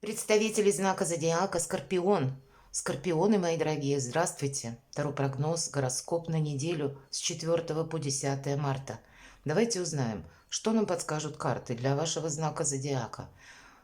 Представители знака зодиака Скорпион. Скорпионы, мои дорогие, здравствуйте. Второй прогноз, гороскоп на неделю с 4 по 10 марта. Давайте узнаем, что нам подскажут карты для вашего знака зодиака.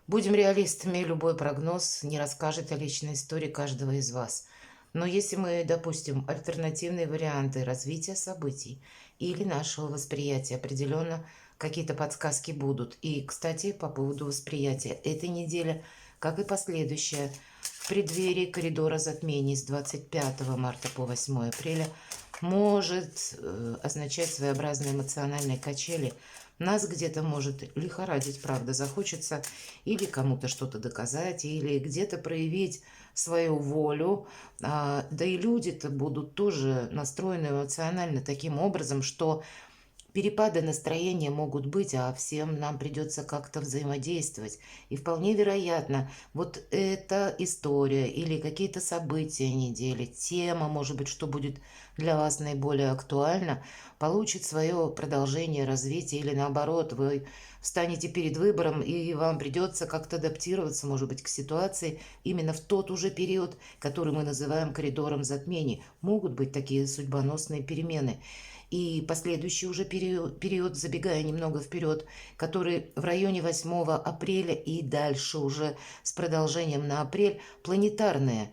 Будем реалистами, любой прогноз не расскажет о личной истории каждого из вас. Но если мы допустим альтернативные варианты развития событий или нашего восприятия, определенно какие-то подсказки будут. И, кстати, по поводу восприятия этой недели, как и последующая, в преддверии коридора затмений с 25 марта по 8 апреля, может означать своеобразные эмоциональные качели. Нас где-то может лихорадить, правда, захочется или кому-то что-то доказать, или где-то проявить свою волю. Да и люди-то будут тоже настроены эмоционально таким образом, что перепады настроения могут быть, а всем нам придется как-то взаимодействовать. И вполне вероятно, вот эта история или какие-то события недели, тема, может быть, что будет для вас наиболее актуально, получит свое продолжение, развитие, или наоборот, вы встанете перед выбором, и вам придется как-то адаптироваться, может быть, к ситуации именно в тот уже период, который мы называем коридором затмений. Могут быть такие судьбоносные перемены. И последующий уже период, забегая немного вперед, который в районе 8 апреля и дальше уже с продолжением на апрель, планетарные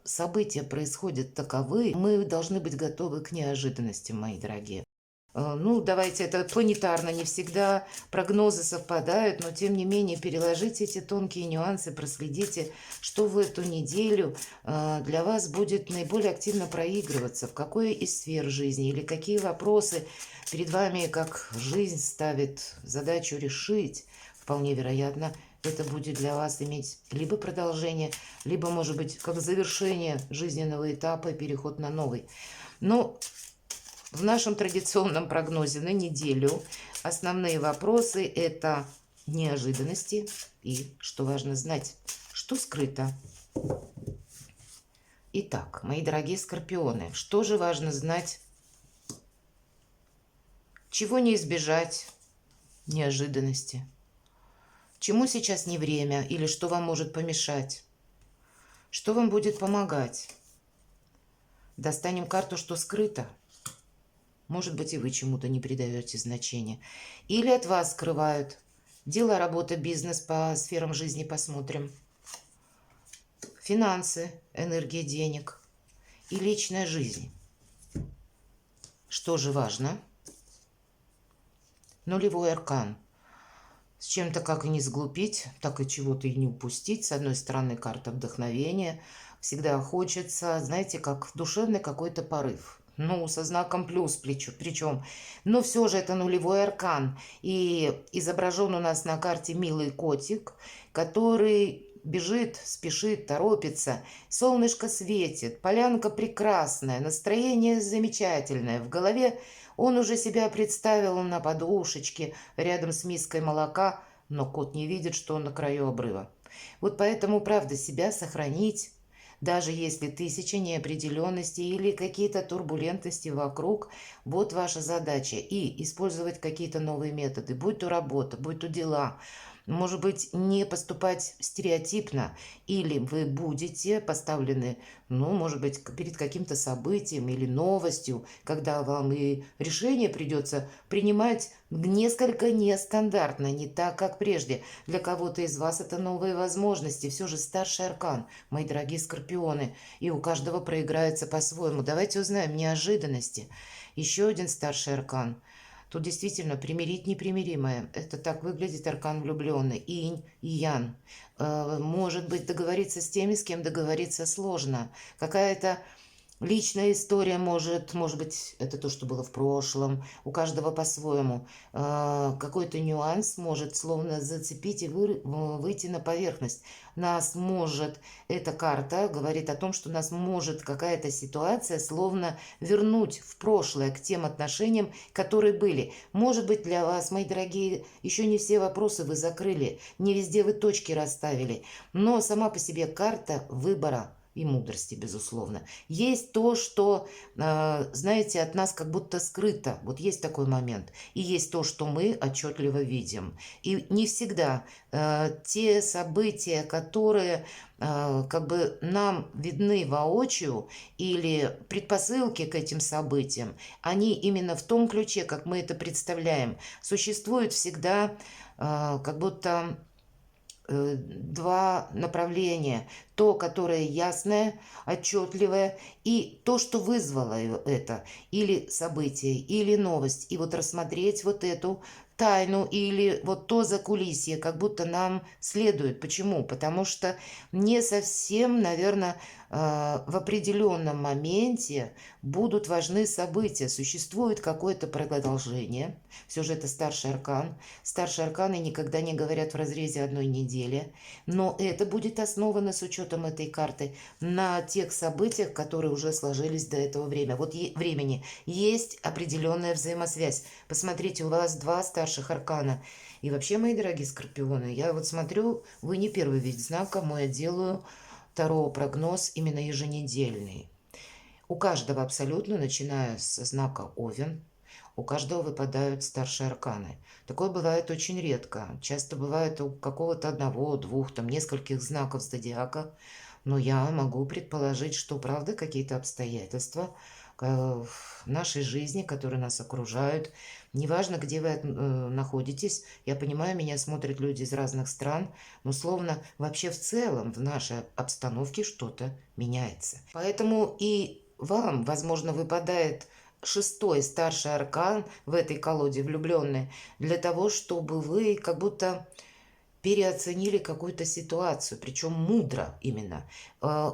события происходят таковы, мы должны быть готовы к неожиданностям, мои дорогие. Ну, давайте, это планетарно, не всегда прогнозы совпадают, но тем не менее переложите эти тонкие нюансы, проследите, что в эту неделю для вас будет наиболее активно проигрываться, в какой из сфер жизни или какие вопросы перед вами, как жизнь ставит задачу решить. Вполне вероятно, это будет для вас иметь либо продолжение, либо, может быть, как завершение жизненного этапа и переход на новый. Но в нашем традиционном прогнозе на неделю основные вопросы – это неожиданности и, что важно знать, что скрыто. Итак, мои дорогие скорпионы, что же важно знать, чего не избежать неожиданности, чему сейчас не время или что вам может помешать, что вам будет помогать. Достанем карту «Что скрыто». Может быть, и вы чему-то не придаете значения. Или от вас скрывают. Дела, работа, бизнес, по сферам жизни посмотрим. Финансы, энергия денег и личная жизнь. Что же важно? Нулевой аркан. С чем-то как и не сглупить, так и чего-то и не упустить. С одной стороны, карта вдохновения. Всегда хочется, знаете, как душевный какой-то порыв. Ну, со знаком плюс причем. Но все же это нулевой аркан. И изображен у нас на карте милый котик, который бежит, спешит, торопится. Солнышко светит, полянка прекрасная, настроение замечательное. В голове он уже себя представил на подушечке рядом с миской молока, но кот не видит, что он на краю обрыва. Вот поэтому, правда, себя сохранить, даже если тысяча неопределенностей или какие-то турбулентности вокруг, вот ваша задача. И использовать какие-то новые методы, будь то работа, будь то дела. Может быть, не поступать стереотипно, или вы будете поставлены, ну, может быть, перед каким-то событием или новостью, когда вам и решение придется принимать несколько нестандартно, не так, как прежде. Для кого-то из вас это новые возможности, все же старший аркан, мои дорогие скорпионы, и у каждого проиграется по-своему. Давайте узнаем неожиданности. Еще один старший аркан. Тут действительно примирить непримиримое. Это так выглядит аркан влюбленный. Инь и ян. Может быть, договориться с теми, с кем договориться сложно. Какая-то личная история может быть, это то, что было в прошлом. У каждого по-своему. Какой-то нюанс может словно зацепить и выйти на поверхность. Нас может, эта карта говорит о том, что нас может какая-то ситуация словно вернуть в прошлое, к тем отношениям, которые были. Может быть, для вас, мои дорогие, еще не все вопросы вы закрыли, не везде вы точки расставили. Но сама по себе карта выбора. и мудрости, безусловно. Есть то, что, знаете, от нас как будто скрыто. Вот есть такой момент. И есть то, что мы отчетливо видим. И не всегда те события, которые как бы нам видны воочию, или предпосылки к этим событиям, они именно в том ключе, как мы это представляем. Существует всегда как будто два направления. То, которое ясное, отчетливое, и то, что вызвало это, или событие, или новость. И вот рассмотреть вот эту тайну или вот то закулисье, как будто нам следует. Почему? Потому что не совсем, наверное, в определенном моменте будут важны события. Существует какое-то продолжение. Все же это старший аркан. Старшие арканы никогда не говорят в разрезе одной недели. Но это будет основано с учетом этой карты на тех событиях, которые уже сложились до этого времени. Есть определенная взаимосвязь. Посмотрите, у вас два старших аркана. И вообще, мои дорогие скорпионы, я вот смотрю, вы не первый вид знака, мой я делаю таро-прогноз именно еженедельный. У каждого абсолютно, начиная с знака Овен, у каждого выпадают старшие арканы. Такое бывает очень редко. Часто бывает у какого-то одного, двух, там нескольких знаков зодиака. Но я могу предположить, что правда какие-то обстоятельства в нашей жизни, которые нас окружают. Неважно, где вы находитесь. Я понимаю, меня смотрят люди из разных стран. Но словно вообще в целом в нашей обстановке что-то меняется. Поэтому и вам, возможно, выпадает шестой старший аркан в этой колоде влюбленные, для того, чтобы вы как будто переоценили какую-то ситуацию, причем мудро именно,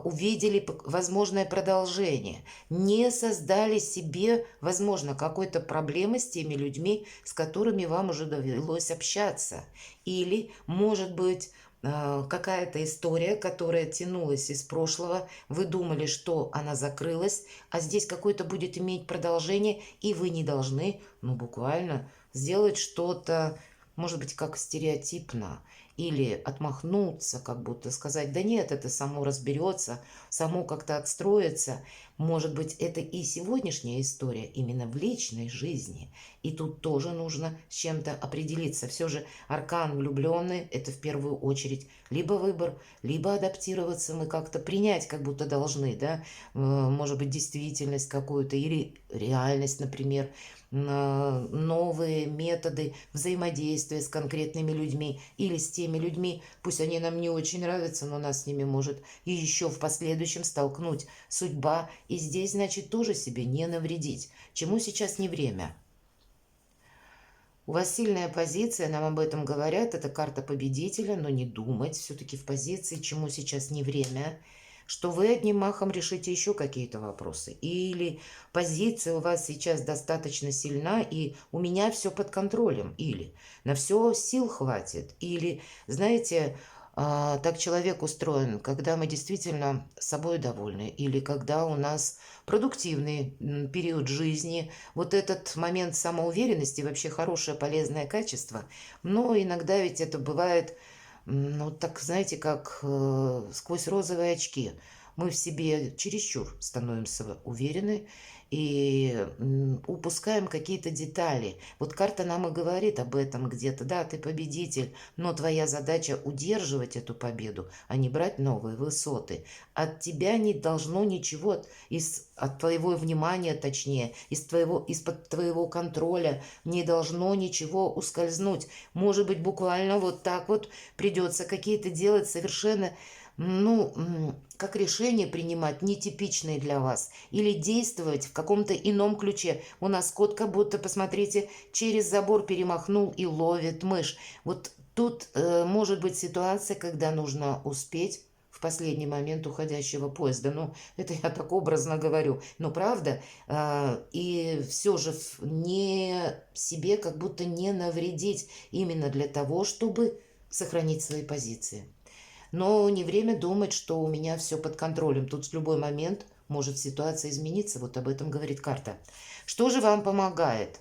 увидели возможное продолжение, не создали себе, возможно, какой-то проблемы с теми людьми, с которыми вам уже довелось общаться. Или, может быть, какая-то история, которая тянулась из прошлого, вы думали, что она закрылась, а здесь какое-то будет иметь продолжение, и вы не должны, ну, буквально сделать что-то, может быть, как стереотипно, или отмахнуться, как будто сказать, да нет, это само разберется, само как-то отстроится. Может быть, это и сегодняшняя история именно в личной жизни. И тут тоже нужно с чем-то определиться. Все же аркан влюбленный – это в первую очередь либо выбор, либо адаптироваться мы как-то принять, как будто должны, да, может быть, действительность какую-то или реальность, например, новые методы взаимодействия с конкретными людьми или с теми людьми, пусть они нам не очень нравятся, но нас с ними может и еще в последующем столкнуть судьба. И здесь, значит, тоже себе не навредить. Чему сейчас не время? У вас сильная позиция, нам об этом говорят, это карта победителя, но не думать все-таки в позиции, чему сейчас не время, что вы одним махом решите еще какие-то вопросы. Или позиция у вас сейчас достаточно сильна, и у меня все под контролем. Или на все сил хватит. Или, знаете, так человек устроен, когда мы действительно собой довольны, или когда у нас продуктивный период жизни, вот этот момент самоуверенности вообще хорошее, полезное качество, но иногда ведь это бывает, ну так знаете, как сквозь розовые очки. Мы в себе чересчур становимся уверены и упускаем какие-то детали. Вот карта нам и говорит об этом где-то. Да, ты победитель, но твоя задача удерживать эту победу, а не брать новые высоты. От тебя не должно ничего, от твоего внимания, точнее, из-под твоего контроля не должно ничего ускользнуть. Может быть, буквально вот так вот придется какие-то делать совершенно, ну, как решение принимать нетипичные для вас или действовать в каком-то ином ключе. У нас кот как будто, посмотрите, через забор перемахнул и ловит мышь. Вот тут может быть ситуация, когда нужно успеть в последний момент уходящего поезда. Ну, это я так образно говорю. Но правда, и все же не себе как будто не навредить именно для того, чтобы сохранить свои позиции. Но не время думать, что у меня все под контролем. Тут в любой момент может ситуация измениться. Вот об этом говорит карта. Что же вам помогает?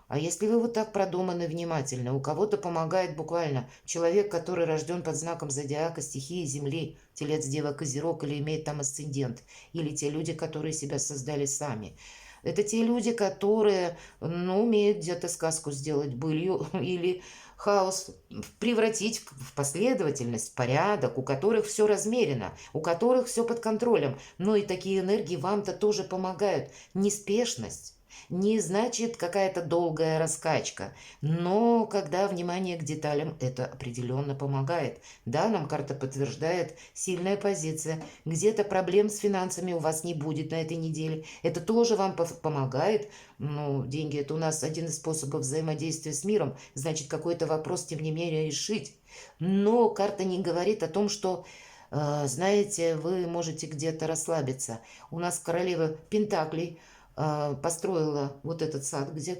А если вы вот так продуманы, внимательно, у кого-то помогает буквально человек, который рожден под знаком зодиака, стихии Земли, телец, дева, козерог или имеет там асцендент, или те люди, которые себя создали сами. Это те люди, которые, ну, умеют где-то сказку сделать былью или хаос превратить в последовательность, в порядок, у которых все размерено, у которых все под контролем. Но и такие энергии вам-то тоже помогают. Неспешность не значит какая-то долгая раскачка, но когда внимание к деталям, это определенно помогает. Да, нам карта подтверждает сильная позиция. Где-то проблем с финансами у вас не будет на этой неделе. Это тоже вам помогает. Ну, деньги – это у нас один из способов взаимодействия с миром. Значит, какой-то вопрос, тем не менее, решить. Но карта не говорит о том, что знаете, вы можете где-то расслабиться. У нас королева Пентаклей построила вот этот сад, где,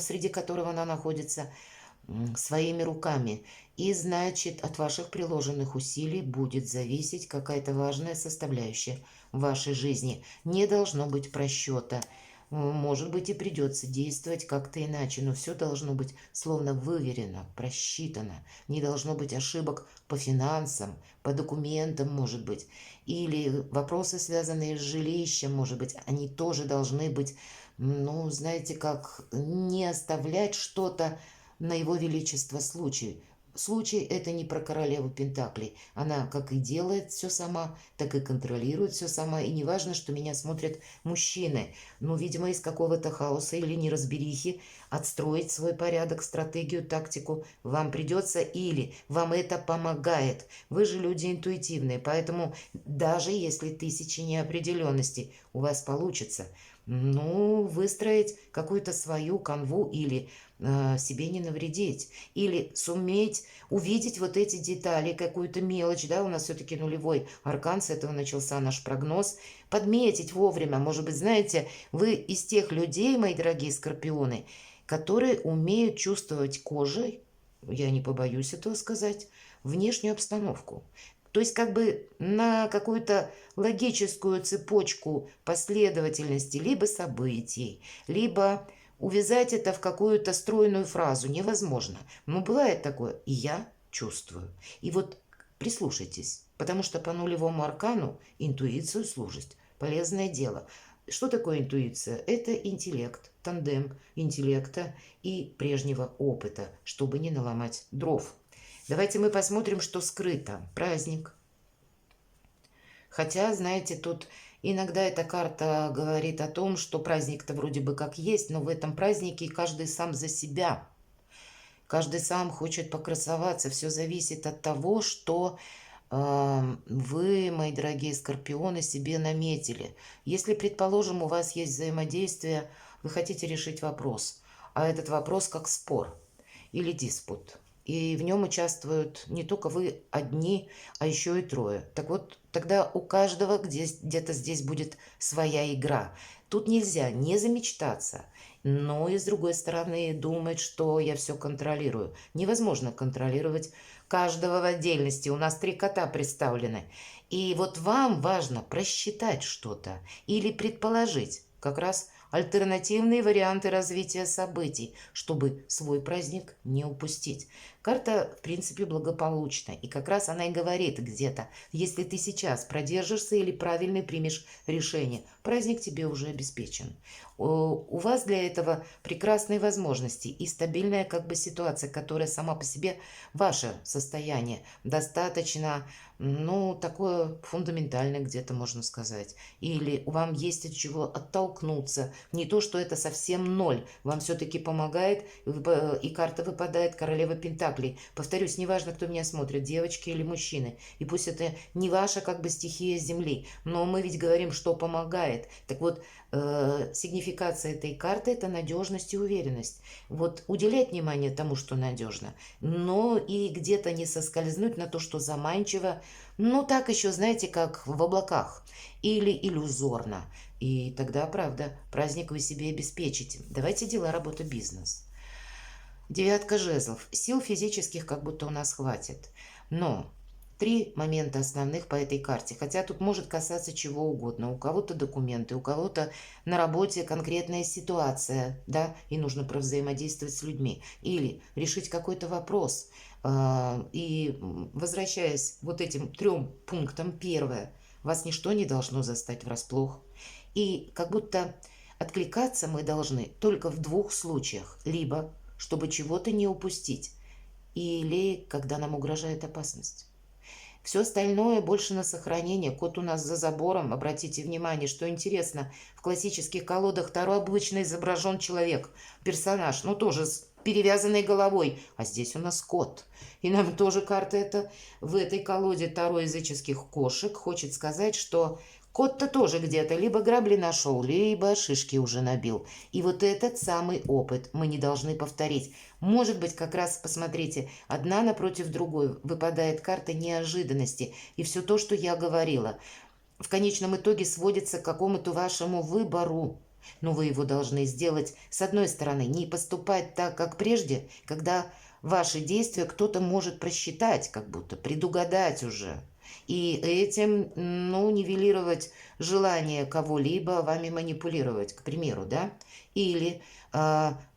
среди которого она находится, своими руками. И значит, от ваших приложенных усилий будет зависеть какая-то важная составляющая в вашей жизни. Не должно быть просчета. Может быть, и придется действовать как-то иначе, но все должно быть словно выверено, просчитано. Не должно быть ошибок по финансам, по документам, может быть. Или вопросы, связанные с жилищем, может быть, они тоже должны быть, ну, знаете, как не оставлять что-то на его величество случай. Случай это не про королеву Пентаклей. Она как и делает все сама, так и контролирует все сама. И не важно, что меня смотрят мужчины. Ну, видимо, из какого-то хаоса или неразберихи отстроить свой порядок, стратегию, тактику вам придется, или вам это помогает. Вы же люди интуитивные, поэтому даже если тысячи неопределенностей у вас получится, ну, выстроить какую-то свою канву или себе не навредить, или суметь увидеть вот эти детали, какую-то мелочь, да, у нас все-таки нулевой аркан, с этого начался наш прогноз, подметить вовремя, может быть, знаете, вы из тех людей, мои дорогие скорпионы, которые умеют чувствовать кожей, я не побоюсь этого сказать, внешнюю обстановку. То есть как бы на какую-то логическую цепочку последовательности либо событий, либо увязать это в какую-то стройную фразу невозможно. Но бывает такое, и я чувствую. И вот прислушайтесь, потому что по нулевому аркану интуицию служить – полезное дело. Что такое интуиция? Это интеллект, тандем интеллекта и прежнего опыта, чтобы не наломать дров. Давайте мы посмотрим, что скрыто. Праздник. Хотя, знаете, тут иногда эта карта говорит о том, что праздник-то вроде бы как есть, но в этом празднике каждый сам за себя. Каждый сам хочет покрасоваться. Все зависит от того, что вы, мои дорогие скорпионы, себе наметили. Если, предположим, у вас есть взаимодействие, вы хотите решить вопрос, а этот вопрос как спор или диспут. И в нем участвуют не только вы одни, а еще и трое. Так вот, тогда у каждого где-то здесь будет своя игра. Тут нельзя не замечтаться, но и с другой стороны думать, что я все контролирую. Невозможно контролировать каждого в отдельности. У нас 3 кота представлены. И вот вам важно просчитать что-то или предположить как раз альтернативные варианты развития событий, чтобы свой праздник не упустить. Карта, в принципе, благополучна. И как раз она и говорит где-то, если ты сейчас продержишься или правильно примешь решение, праздник тебе уже обеспечен. У вас для этого прекрасные возможности и стабильная как бы ситуация, которая сама по себе ваше состояние достаточно, ну, такое фундаментальное где-то можно сказать. Или вам есть от чего оттолкнуться. Не то, что это совсем ноль. Вам все-таки помогает, и карта выпадает королева Пентаклей. Повторюсь, неважно, кто меня смотрит, девочки или мужчины. И пусть это не ваша как бы стихия Земли, но мы ведь говорим, что помогает. Так вот, сигнификация этой карты – это надежность и уверенность. Вот уделять внимание тому, что надежно, но и где-то не соскользнуть на то, что заманчиво, ну так еще, знаете, как в облаках или иллюзорно. И тогда, правда, праздник вы себе обеспечите. Давайте дела, работа, бизнес. 9 жезлов. Сил физических как будто у нас хватит. Но Три момента основных по этой карте. Хотя тут может касаться чего угодно. У кого-то документы, у кого-то на работе конкретная ситуация, да, и нужно провзаимодействовать с людьми. Или решить какой-то вопрос. И возвращаясь вот этим трем пунктам, первое, вас ничто не должно застать врасплох. И как будто откликаться мы должны только в двух случаях. Либо, чтобы чего-то не упустить, или когда нам угрожает опасность. Все остальное больше на сохранение. Кот у нас за забором. Обратите внимание, что интересно, в классических колодах Таро обычно изображен человек, персонаж, ну тоже с перевязанной головой. А здесь у нас кот. И нам тоже карта эта в этой колоде Таро языческих кошек хочет сказать, что кот-то тоже где-то либо грабли нашел, либо шишки уже набил. И вот этот самый опыт мы не должны повторить. Может быть, как раз, посмотрите, одна напротив другой выпадает карта неожиданности. И все то, что я говорила, в конечном итоге сводится к какому-то вашему выбору. Но вы его должны сделать, с одной стороны, не поступать так, как прежде, когда ваши действия кто-то может просчитать, как будто предугадать уже. И этим, ну, нивелировать желание кого-либо вами манипулировать, к примеру, да? Или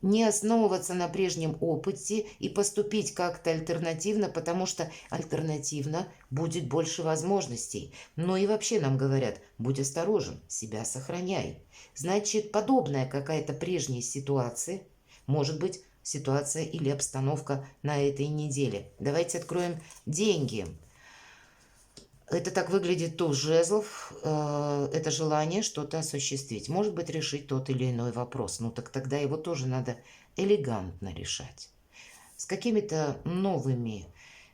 не основываться на прежнем опыте и поступить как-то альтернативно, потому что альтернативно будет больше возможностей. Но и вообще нам говорят, будь осторожен, себя сохраняй. Значит, подобная какая-то прежняя ситуация, может быть, ситуация или обстановка на этой неделе. Давайте откроем деньги. Это так выглядит туз жезлов, это желание что-то осуществить. Может быть, решить тот или иной вопрос. Ну так тогда его тоже надо элегантно решать. С какими-то новыми,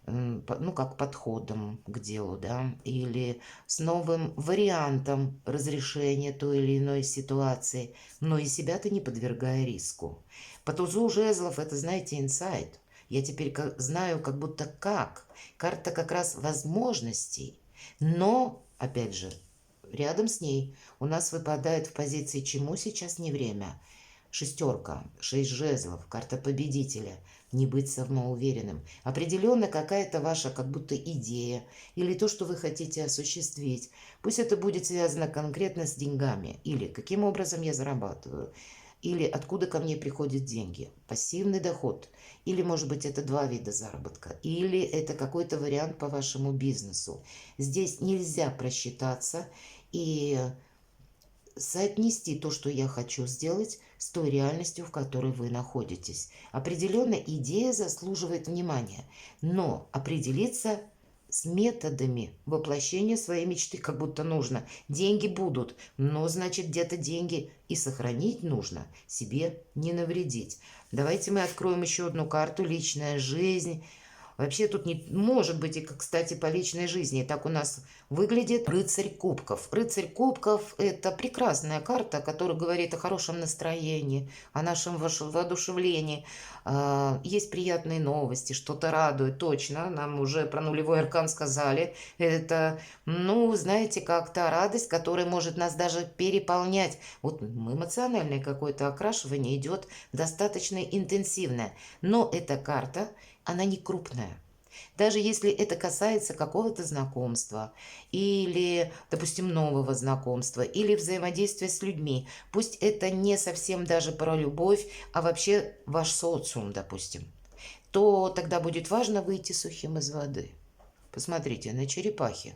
ну как подходом к делу, да, или с новым вариантом разрешения той или иной ситуации, но и себя-то не подвергая риску. По тузу жезлов это, знаете, инсайт. Я теперь знаю как будто как. Карта как раз возможностей. Но, опять же, рядом с ней у нас выпадает в позиции «чему сейчас не время». Шестерка, 6 жезлов, карта победителя. Не быть самоуверенным. Определенно какая-то ваша как будто идея или то, что вы хотите осуществить. Пусть это будет связано конкретно с деньгами. Или каким образом я зарабатываю. Или откуда ко мне приходят деньги. Пассивный доход. Или, может быть, это два вида заработка. Или это какой-то вариант по вашему бизнесу. Здесь нельзя просчитаться и соотнести то, что я хочу сделать, с той реальностью, в которой вы находитесь. Определенно идея заслуживает внимания, но определиться с методами воплощения своей мечты как будто нужно. Деньги будут, но значит где-то деньги и сохранить нужно, себе не навредить. Давайте мы откроем еще одну карту «Личная жизнь». Вообще тут не может быть, и, кстати, по личной жизни. Так у нас выглядит рыцарь кубков. Рыцарь кубков – это прекрасная карта, которая говорит о хорошем настроении, о нашем воодушевлении. Есть приятные новости, что-то радует. Точно, нам уже про нулевой аркан сказали. Это, ну, знаете, как та радость, которая может нас даже переполнять. Вот эмоциональное какое-то окрашивание идет достаточно интенсивное. Но эта карта – она не крупная. Даже если это касается какого-то знакомства или, допустим, нового знакомства или взаимодействия с людьми, пусть это не совсем даже про любовь, а вообще ваш социум, допустим, то тогда будет важно выйти сухим из воды. Посмотрите, на черепахе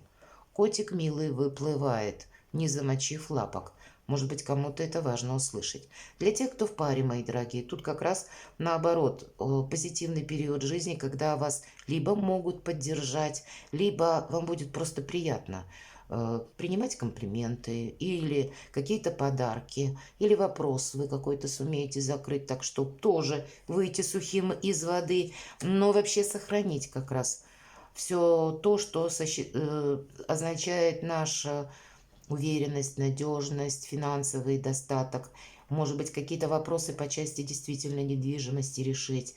котик милый выплывает, не замочив лапок. Может быть, кому-то это важно услышать. Для тех, кто в паре, мои дорогие, тут как раз наоборот, позитивный период жизни, когда вас либо могут поддержать, либо вам будет просто приятно принимать комплименты или какие-то подарки, или вопрос вы какой-то сумеете закрыть, так что тоже выйти сухим из воды, но вообще сохранить как раз все то, что означает наша уверенность, надежность, финансовый достаток. Может быть, какие-то вопросы по части действительно недвижимости решить.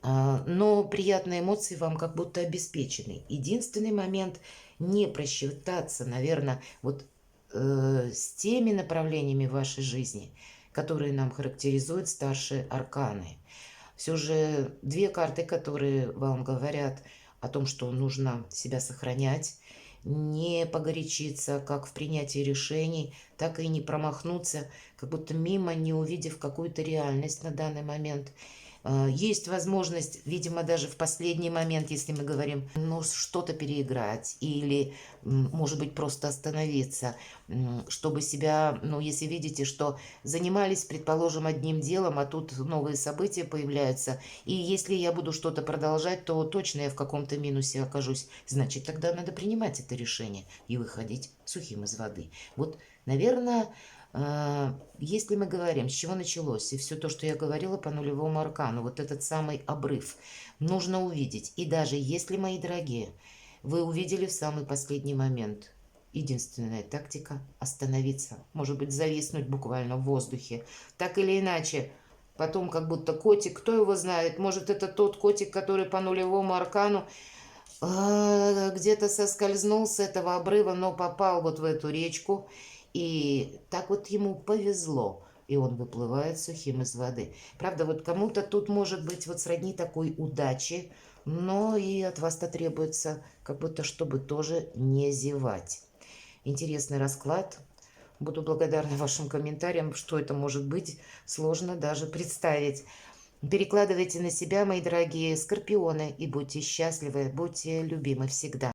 Но приятные эмоции вам как будто обеспечены. Единственный момент не просчитаться, наверное, вот с теми направлениями в вашей жизни, которые нам характеризуют старшие арканы. Все же две карты, которые вам говорят о том, что нужно себя сохранять, не погорячиться как в принятии решений, так и не промахнуться, как будто мимо, не увидев какую-то реальность на данный момент. Есть возможность, видимо, даже в последний момент, если мы говорим, ну, что-то переиграть или, может быть, просто остановиться, чтобы себя, ну, если видите, что занимались, предположим, одним делом, а тут новые события появляются, и если я буду что-то продолжать, то точно я в каком-то минусе окажусь. Значит, тогда надо принимать это решение и выходить сухим из воды. Вот, наверное, если мы говорим, с чего началось, и все то, что я говорила по нулевому аркану, вот этот самый обрыв, нужно увидеть. И даже если, мои дорогие, вы увидели в самый последний момент, единственная тактика – остановиться, может быть, зависнуть буквально в воздухе. Так или иначе, потом как будто котик, кто его знает, может, это тот котик, который по нулевому аркану где-то соскользнул с этого обрыва, но попал вот в эту речку, и так вот ему повезло, и он выплывает сухим из воды. Правда, вот кому-то тут может быть вот сродни такой удачи, но и от вас-то требуется как будто, чтобы тоже не зевать. Интересный расклад. Буду благодарна вашим комментариям, что это может быть, сложно даже представить. Перекладывайте на себя, мои дорогие скорпионы, и будьте счастливы, будьте любимы всегда.